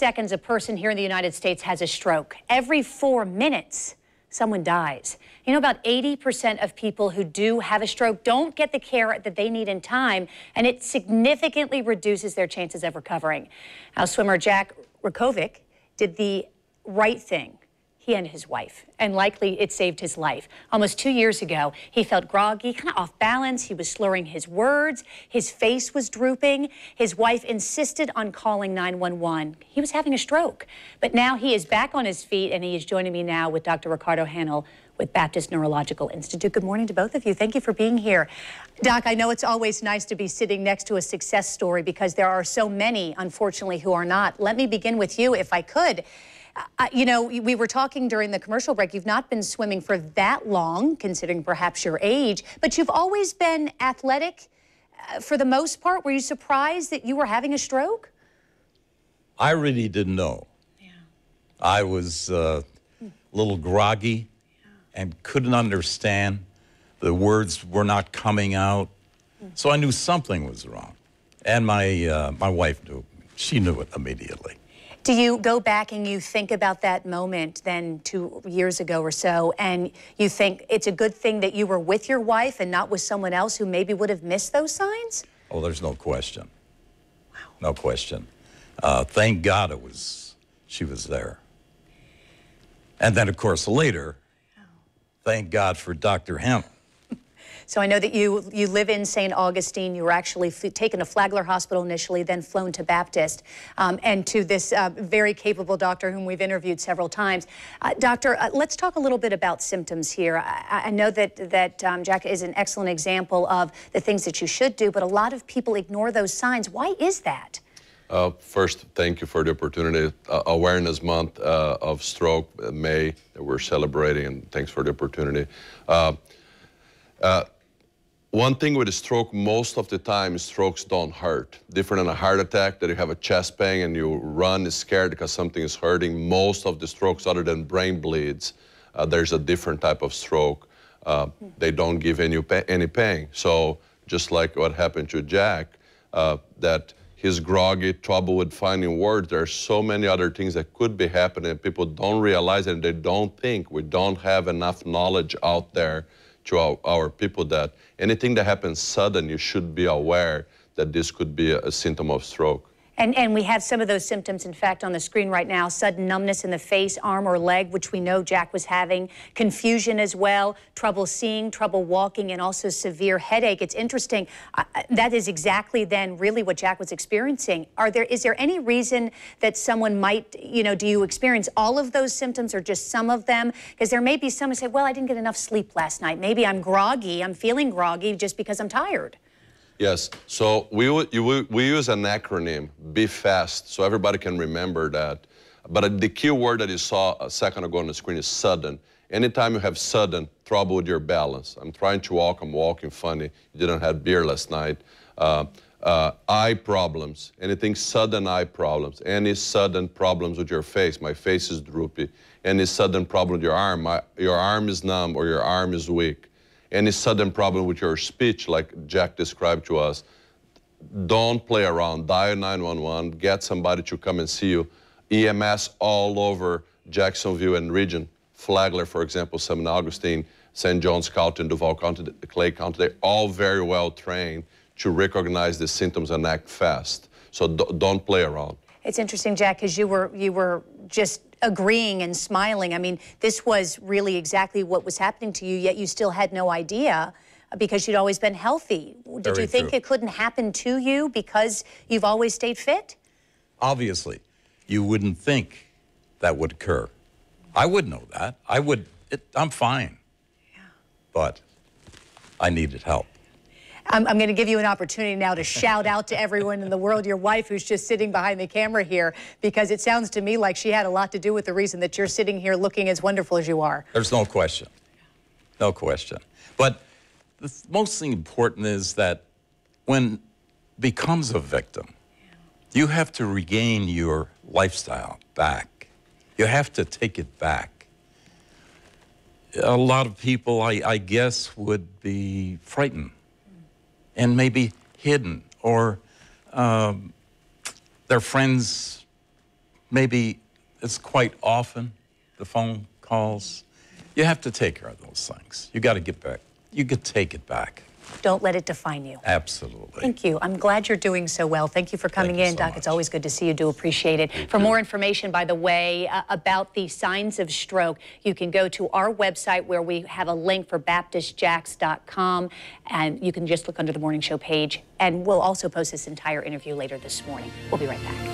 seconds, a person here in the United States has a stroke. Every 4 minutes, someone dies. You know, about 80% of people who do have a stroke don't get the care that they need in time, and it significantly reduces their chances of recovering. Now, swimmer Jack Rakovic did the right thing. He and his wife, and likely it saved his life. Almost 2 years ago, he felt groggy, kind of off balance. He was slurring his words. His face was drooping. His wife insisted on calling 911. He was having a stroke. But now he is back on his feet, and he is joining me now with Dr. Ricardo Hanel with Baptist Neurological Institute. Good morning to both of you. Thank you for being here. Doc, I know it's always nice to be sitting next to a success story because there are so many, unfortunately, who are not. Let me begin with you, if I could. You know, we were talking during the commercial break. You've not been swimming for that long, considering perhaps your age, but you've always been athletic for the most part. Were you surprised that you were having a stroke? I really didn't know. Yeah. I was a little groggy and couldn't understand. The words were not coming out. So I knew something was wrong. And my wife knew. She knew it immediately. Do you go back and you think about that moment then 2 years ago or so, and you think it's a good thing that you were with your wife and not with someone else who maybe would have missed those signs? Oh, there's no question. Wow. No question. Thank God she was there. And then, of course, later, thank God for Dr. Hanel. So I know that you live in St. Augustine. You were actually taken to Flagler Hospital initially, then flown to Baptist, and to this very capable doctor whom we've interviewed several times. Doctor, let's talk a little bit about symptoms here. I know that Jack is an excellent example of the things that you should do, but a lot of people ignore those signs. Why is that? First, thank you for the opportunity. Awareness Month of Stroke, May, that we're celebrating, and thanks for the opportunity. One thing with a stroke, most of the time, strokes don't hurt. Different than a heart attack, that you have a chest pain and you run scared because something is hurting. Most of the strokes, other than brain bleeds, there's a different type of stroke. They don't give any pain. So just like what happened to Jack, that he's groggy, trouble with finding words. There are so many other things that could be happening. People don't realize it, and they don't think. We don't have enough knowledge out there to our people that anything that happens sudden, you should be aware that this could be a symptom of stroke. And we have some of those symptoms, in fact, on the screen right now. Sudden numbness in the face, arm, or leg, which we know Jack was having. Confusion as well, trouble seeing, trouble walking, and also severe headache. It's interesting. That is exactly then really what Jack was experiencing. Is there any reason that someone might, you know, do you experience all of those symptoms or just some of them? Because there may be some who say, well, I didn't get enough sleep last night. Maybe I'm groggy. I'm feeling groggy just because I'm tired. Yes, so we use an acronym, Be Fast, so everybody can remember that. But the key word that you saw a second ago on the screen is sudden. Anytime you have sudden trouble with your balance, I'm trying to walk, I'm walking funny, you didn't have beer last night, eye problems, anything sudden eye problems, any sudden problems with your face, my face is droopy, any sudden problem with your arm is numb or your arm is weak. Any sudden problem with your speech, like Jack described to us, don't play around. Dial 911, get somebody to come and see you. EMS all over Jacksonville and region. Flagler, for example, St. Augustine, St. Johns County, and Duval County, Clay County, they're all very well trained to recognize the symptoms and act fast. So don't play around. It's interesting, Jack, because you were just agreeing and smiling. I mean, this was really exactly what was happening to you, yet you still had no idea because you'd always been healthy. Did you think it couldn't happen to you because you've always stayed fit? Obviously. You wouldn't think that would occur. I would know that. I'm fine. Yeah. But I needed help. I'm going to give you an opportunity now to shout out to everyone in the world, your wife who's just sitting behind the camera here, because it sounds to me like she had a lot to do with the reason that you're sitting here looking as wonderful as you are. There's no question. No question. But the most important is that when becomes a victim, you have to regain your lifestyle back. You have to take it back. A lot of people, I guess, would be frightened and maybe hidden, or their friends maybe it's quite often, the phone calls. You have to take care of those things. You got to get back. You could take it back. Don't let it define you. Absolutely. Thank you. I'm glad you're doing so well. Thank you for coming in, Doc. It's always good to see you. Do appreciate it. For more information, by the way, about the signs of stroke, you can go to our website where we have a link for BaptistJax.com, and you can just look under the Morning Show page. And we'll also post this entire interview later this morning. We'll be right back.